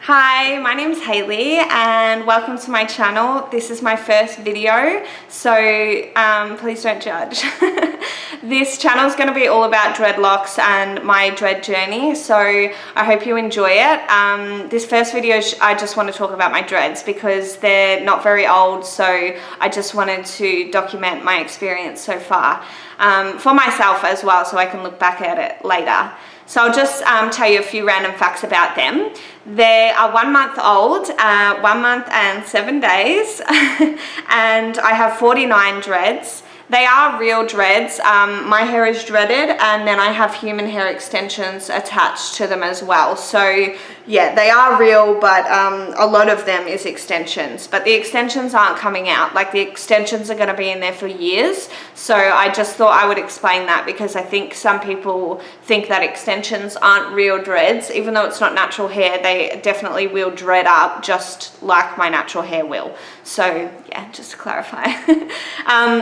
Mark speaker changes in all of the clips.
Speaker 1: Hi, my name's Hayley and welcome to my channel. This is my first video, so please don't judge. This channel is going to be all about dreadlocks and my dread journey, so I hope you enjoy it. This first video I just want to talk about my dreads because they're not very old, so I just wanted to document my experience so far for myself as well, so I can look back at it later. So I'll just tell you a few random facts about them. They are 1 month old, 1 month and 7 days, and I have 49 dreads. They are real dreads. My hair is dreaded, and then I have human hair extensions attached to them as well. So yeah, they are real, but a lot of them is extensions. But the extensions aren't coming out. Like, the extensions are going to be in there for years. So I just thought I would explain that because I think some people think that extensions aren't real dreads. Even though it's not natural hair, they definitely will dread up just like my natural hair will. So yeah, just to clarify.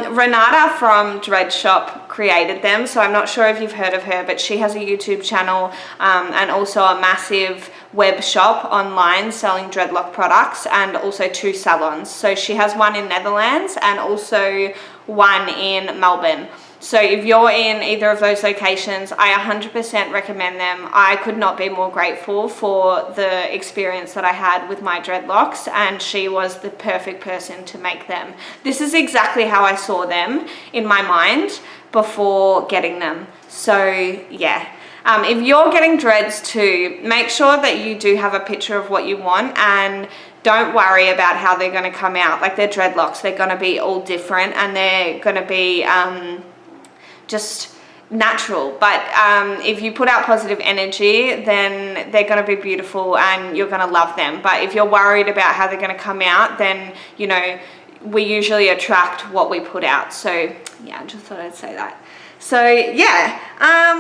Speaker 1: Renata from Dread Shop created them, so I'm not sure if you've heard of her, but she has a YouTube channel and also a massive web shop online selling dreadlock products, and also 2 salons. So she has one in Netherlands and also one in Melbourne. So if you're in either of those locations, I 100% recommend them. I could not be more grateful for the experience that I had with my dreadlocks, and she was the perfect person to make them. This is exactly how I saw them in my mind before getting them. So yeah. If you're getting dreads too, make sure that you do have a picture of what you want, and don't worry about how they're going to come out. Like, they're dreadlocks, they're going to be all different, and they're going to be just natural. But if you put out positive energy, then they're going to be beautiful and you're going to love them. But if you're worried about how they're going to come out, then, you know, we usually attract what we put out. So yeah, I just thought I'd say that. So yeah,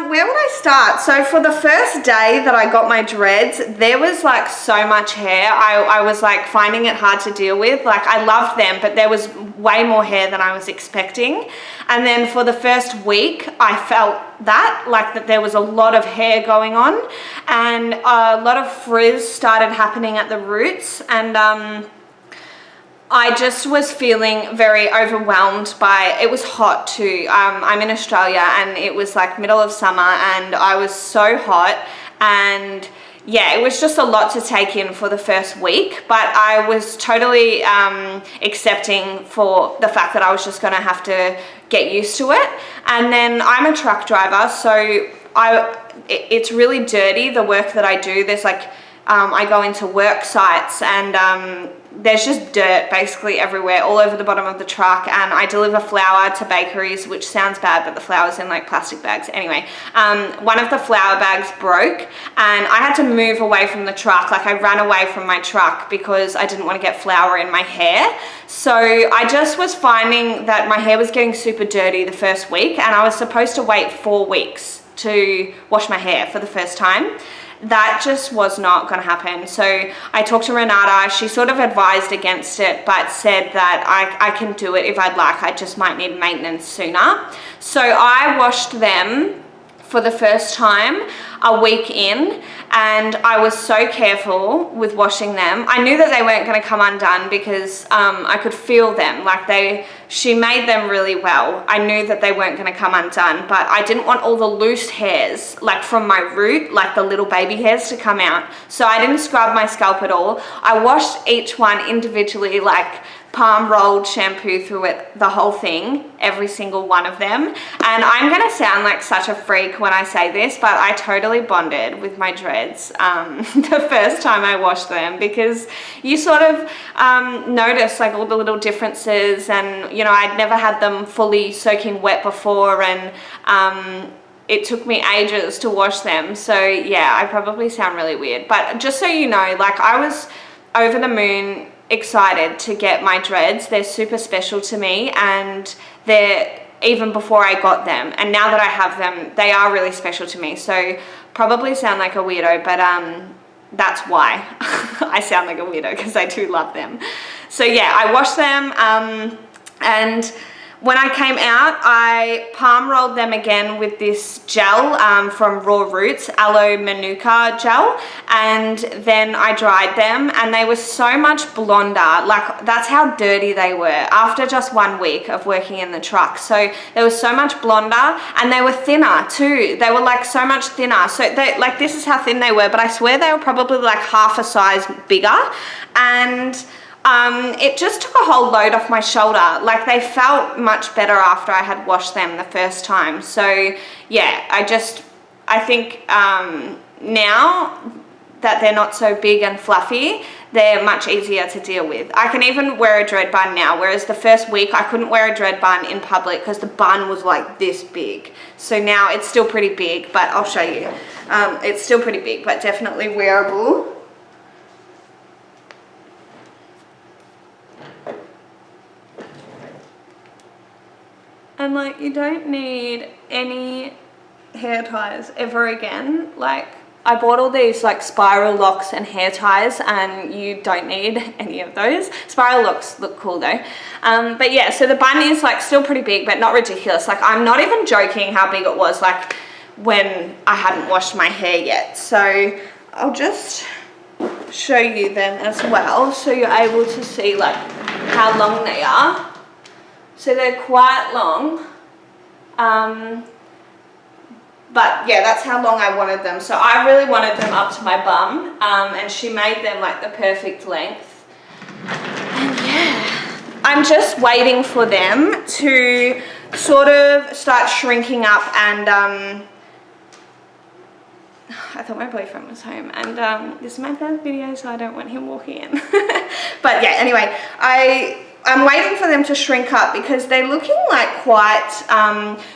Speaker 1: where would I start? So for the first day that I got my dreads, there was like so much hair. I was like finding it hard to deal with. Like, I loved them, but there was way more hair than I was expecting. And then for the first week, I felt that there was a lot of hair going on, and a lot of frizz started happening at the roots, and I just was feeling very overwhelmed by it. Was hot too. I'm in Australia and it was like middle of summer and I was so hot, and yeah, it was just a lot to take in for the first week, but I was totally accepting for the fact that I was just going to have to get used to it. And then I'm a truck driver, so it's really dirty, the work that I do. There's like I go into work sites and there's just dirt basically everywhere, all over the bottom of the truck, and I deliver flour to bakeries, which sounds bad, but the flour's in like plastic bags. Anyway, one of the flour bags broke and I had to move away from the truck. Like, I ran away from my truck because I didn't want to get flour in my hair. So I just was finding that my hair was getting super dirty the first week, and I was supposed to wait 4 weeks to wash my hair for the first time. That just was not going to happen. So I talked to Renata. She sort of advised against it, but said that I can do it if I'd like. I just might need maintenance sooner. So I washed them for the first time a week in, and I was so careful with washing them. I knew that they weren't going to come undone because I could feel them. Like, she made them really well. I knew that they weren't going to come undone, but I didn't want all the loose hairs, like from my root, like the little baby hairs, to come out. So I didn't scrub my scalp at all. I washed each one individually, like palm rolled shampoo through it, the whole thing, every single one of them. And I'm gonna sound like such a freak when I say this, but I totally bonded with my dreads the first time I washed them, because you sort of notice like all the little differences, and you know, I'd never had them fully soaking wet before, and it took me ages to wash them. So yeah, I probably sound really weird, but just so you know, like, I was over the moon excited to get my dreads. They're super special to me, and they're, even before I got them, and now that I have them, they are really special to me. So probably sound like a weirdo, but that's why I sound like a weirdo, because I do love them. So yeah, I washed them, and when I came out, I palm rolled them again with this gel from Raw Roots, Aloe Manuka gel, and then I dried them, and they were so much blonder. Like, that's how dirty they were after just 1 week of working in the truck. So they were so much blonder, and they were thinner too. They were like so much thinner. So they, like, this is how thin they were, but I swear they were probably like half a size bigger, and it just took a whole load off my shoulder. Like, they felt much better after I had washed them the first time. So yeah, I think now that they're not so big and fluffy, they're much easier to deal with. I can even wear a dread bun now, whereas the first week I couldn't wear a dread bun in public because the bun was like this big. So now it's still pretty big, but I'll show you. It's still pretty big, but definitely wearable. And like, you don't need any hair ties ever again. Like, I bought all these like spiral locks and hair ties, and you don't need any of those. Spiral locks look cool though. But yeah, so the bun is like still pretty big, but not ridiculous. Like, I'm not even joking how big it was like when I hadn't washed my hair yet. So I'll just show you them as well, so you're able to see like how long they are. So they're quite long, but yeah, that's how long I wanted them. So I really wanted them up to my bum, and she made them like the perfect length. And yeah, I'm just waiting for them to sort of start shrinking up, and I thought my boyfriend was home, and this is my first video, so I don't want him walking in. But yeah, anyway, I'm waiting for them to shrink up because they're looking like quite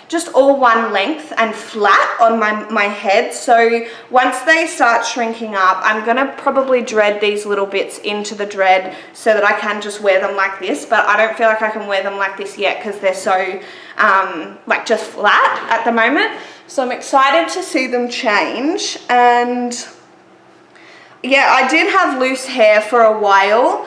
Speaker 1: just all one length and flat on my head. So once they start shrinking up, I'm gonna probably dread these little bits into the dread so that I can just wear them like this, but I don't feel like I can wear them like this yet because they're so like just flat at the moment. So I'm excited to see them change. And yeah, I did have loose hair for a while,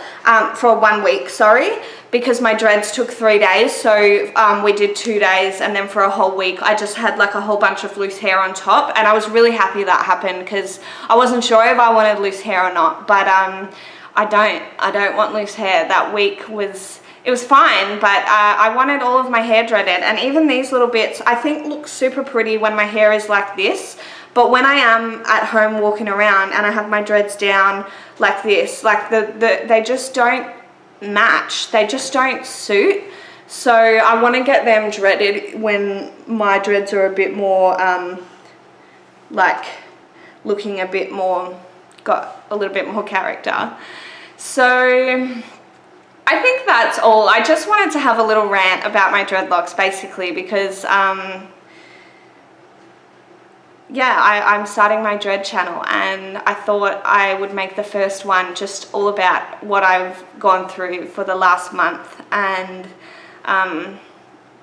Speaker 1: for 1 week, sorry, because my dreads took 3 days. So we did 2 days, and then for a whole week I just had like a whole bunch of loose hair on top, and I was really happy that happened because I wasn't sure if I wanted loose hair or not. But I don't want loose hair. That week it was fine, but I wanted all of my hair dreaded, and even these little bits I think look super pretty when my hair is like this. But when I am at home walking around and I have my dreads down like this, like they just don't match. They just don't suit. So I want to get them dreaded when my dreads are a bit more, like looking a bit more, got a little bit more character. So I think that's all. I just wanted to have a little rant about my dreadlocks basically because, yeah, I'm starting my dread channel, and I thought I would make the first one just all about what I've gone through for the last month, and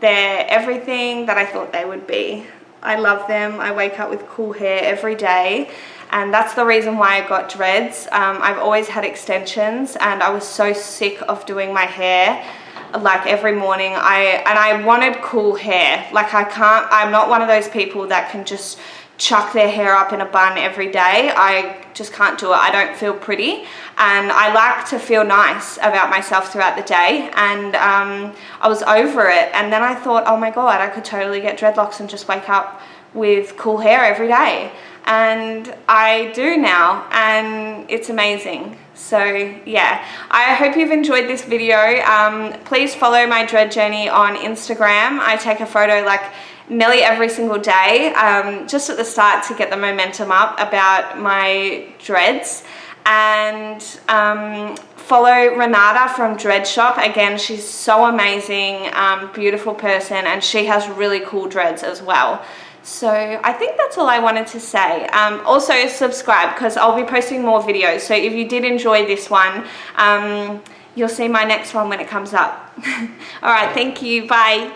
Speaker 1: they're everything that I thought they would be. I love them. I wake up with cool hair every day, and that's the reason why I got dreads. I've always had extensions, and I was so sick of doing my hair like every morning. I wanted cool hair. Like, I'm not one of those people that can just chuck their hair up in a bun every day. I just can't do it. I don't feel pretty, and I like to feel nice about myself throughout the day, and I was over it. And then I thought, oh my god, I could totally get dreadlocks and just wake up with cool hair every day, and I do now, and it's amazing. So yeah, I hope you've enjoyed this video. Please follow my dread journey on Instagram. I take a photo like nearly every single day, just at the start to get the momentum up about my dreads. And follow Renata from Dread Shop. Again, she's so amazing, beautiful person, and she has really cool dreads as well. So I think that's all I wanted to say. Also subscribe, because I'll be posting more videos. So if you did enjoy this one, you'll see my next one when it comes up. All right, thank you, bye.